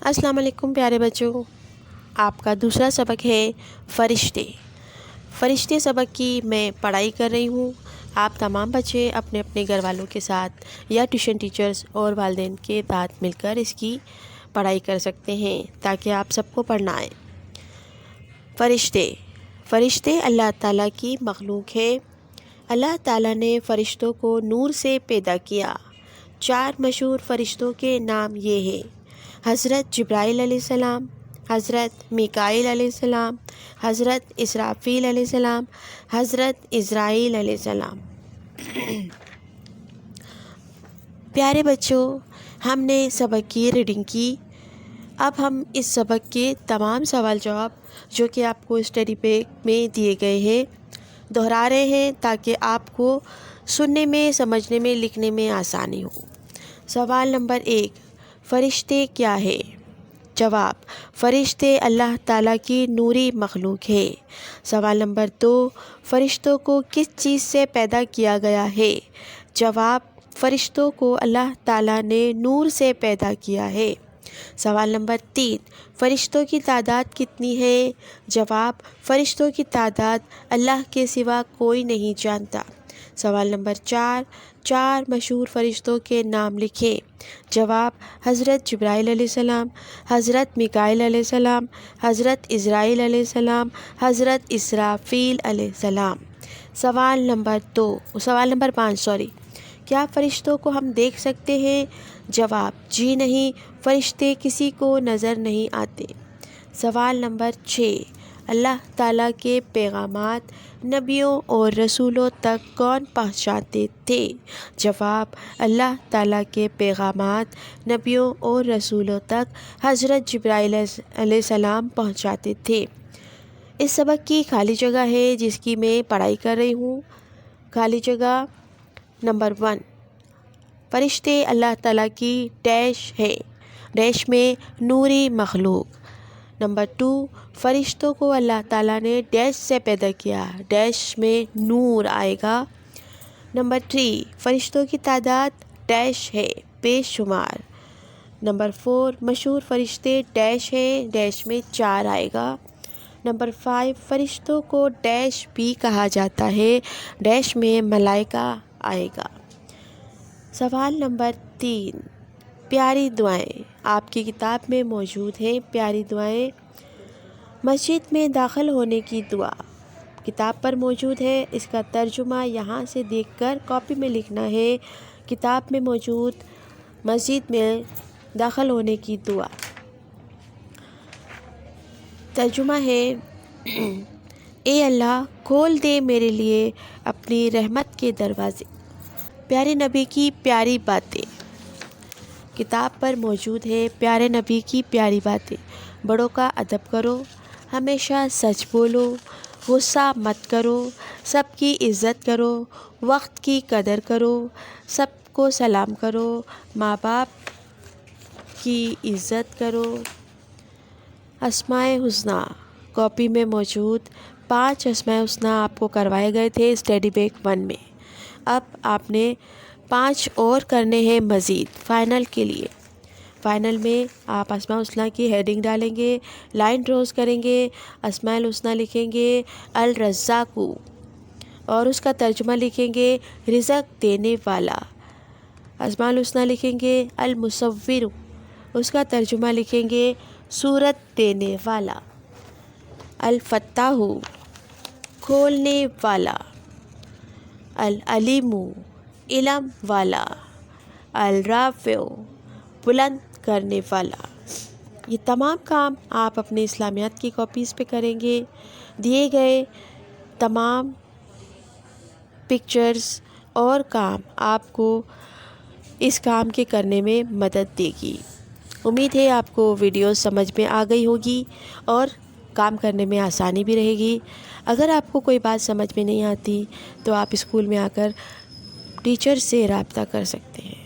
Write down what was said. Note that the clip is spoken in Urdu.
السلام علیکم پیارے بچوں، آپ کا دوسرا سبق ہے فرشتے۔ فرشتے سبق کی میں پڑھائی کر رہی ہوں۔ آپ تمام بچے اپنے اپنے گھر والوں کے ساتھ یا ٹیوشن ٹیچرز اور والدین کے ساتھ مل کر اس کی پڑھائی کر سکتے ہیں تاکہ آپ سب کو پڑھنا آئے۔ فرشتے اللہ تعالیٰ کی مخلوق ہے۔ اللہ تعالیٰ نے فرشتوں کو نور سے پیدا کیا۔ 4 مشہور فرشتوں کے نام یہ ہیں: حضرت جبرائیل علیہ السلام، حضرت میکائیل علیہ السلام، حضرت اسرافیل علیہ السلام، حضرت اسرائیل علیہ السلام۔ پیارے بچوں، ہم نے سبق کی ریڈنگ کی۔ اب ہم اس سبق کے تمام سوال جواب جو کہ آپ کو اسٹڈی پیک میں دیے گئے ہیں دہرا رہے ہیں تاکہ آپ کو سننے میں، سمجھنے میں، لکھنے میں آسانی ہو۔ سوال نمبر 1، فرشتے کیا ہے؟ جواب: فرشتے اللہ تعالیٰ کی نوری مخلوق ہے۔ سوال نمبر 2، فرشتوں کو کس چیز سے پیدا کیا گیا ہے؟ جواب: فرشتوں کو اللہ تعالیٰ نے نور سے پیدا کیا ہے۔ سوال نمبر 3، فرشتوں کی تعداد کتنی ہے؟ جواب: فرشتوں کی تعداد اللہ کے سوا کوئی نہیں جانتا۔ سوال نمبر 4 مشہور فرشتوں کے نام لکھیں۔ جواب: حضرت جبرائیل علیہ السلام، حضرت میکائیل علیہ السلام، حضرت اسرائیل علیہ السلام، حضرت اسرافیل علیہ السلام۔ سوال نمبر 5 کیا فرشتوں کو ہم دیکھ سکتے ہیں؟ جواب: جی نہیں، فرشتے کسی کو نظر نہیں آتے۔ سوال نمبر 6، اللہ تعالیٰ کے پیغامات نبیوں اور رسولوں تک کون پہنچاتے تھے؟ جواب: اللہ تعالیٰ کے پیغامات نبیوں اور رسولوں تک حضرت جبرائیل علیہ السلام پہنچاتے تھے۔ اس سبق کی خالی جگہ ہے جس کی میں پڑھائی کر رہی ہوں۔ خالی جگہ نمبر 1، فرشتے اللہ تعالیٰ کی ڈیش ہے، ڈیش میں نوری مخلوق۔ نمبر 2، فرشتوں کو اللہ تعالیٰ نے ڈیش سے پیدا کیا، ڈیش میں نور آئے گا۔ نمبر 3، فرشتوں کی تعداد ڈیش ہے، بے شمار۔ نمبر 4، مشہور فرشتے ڈیش ہے، ڈیش میں 4 آئے گا۔ نمبر 5، فرشتوں کو ڈیش بھی کہا جاتا ہے، ڈیش میں ملائکہ آئے گا۔ سوال نمبر 3، پیاری دعائیں آپ کی کتاب میں موجود ہیں۔ پیاری دعائیں: مسجد میں داخل ہونے کی دعا کتاب پر موجود ہے، اس کا ترجمہ یہاں سے دیکھ کر کاپی میں لکھنا ہے۔ کتاب میں موجود مسجد میں داخل ہونے کی دعا ترجمہ ہے: اے اللہ، کھول دے میرے لیے اپنی رحمت کے دروازے۔ پیارے نبی کی پیاری باتیں کتاب پر موجود ہے۔ پیارے نبی کی پیاری باتیں: بڑوں کا ادب کرو، ہمیشہ سچ بولو، غصہ مت کرو، سب کی عزت کرو، وقت کی قدر کرو، سب کو سلام کرو، ماں باپ کی عزت کرو۔ اسماء الحسنی کاپی میں موجود 5 اسماء الحسنی آپ کو کروائے گئے تھے اسٹڈی بیک 1 میں۔ اب آپ نے 5 اور کرنے ہیں مزید فائنل کے لیے۔ فائنل میں آپ اسماء الحسنی کی ہیڈنگ ڈالیں گے، لائن ڈراز کریں گے، اسماء الحسنی لکھیں گے الرزاق اور اس کا ترجمہ لکھیں گے رزق دینے والا۔ اسماء الحسنی لکھیں گے المصور، اس کا ترجمہ لکھیں گے صورت دینے والا۔ الفتاح کھولنے والا، العلیم علم والا، الرافع بلند کرنے والا۔ یہ تمام کام آپ اپنے اسلامیات کی کاپیز پہ کریں گے۔ دیے گئے تمام پکچرز اور کام آپ کو اس کام کے کرنے میں مدد دے گی۔ امید ہے آپ کو ویڈیو سمجھ میں آ گئی ہوگی اور کام کرنے میں آسانی بھی رہے گی۔ اگر آپ کو کوئی بات سمجھ میں نہیں آتی تو آپ اسکول میں آ کر ٹیچر سے رابطہ کر سکتے ہیں۔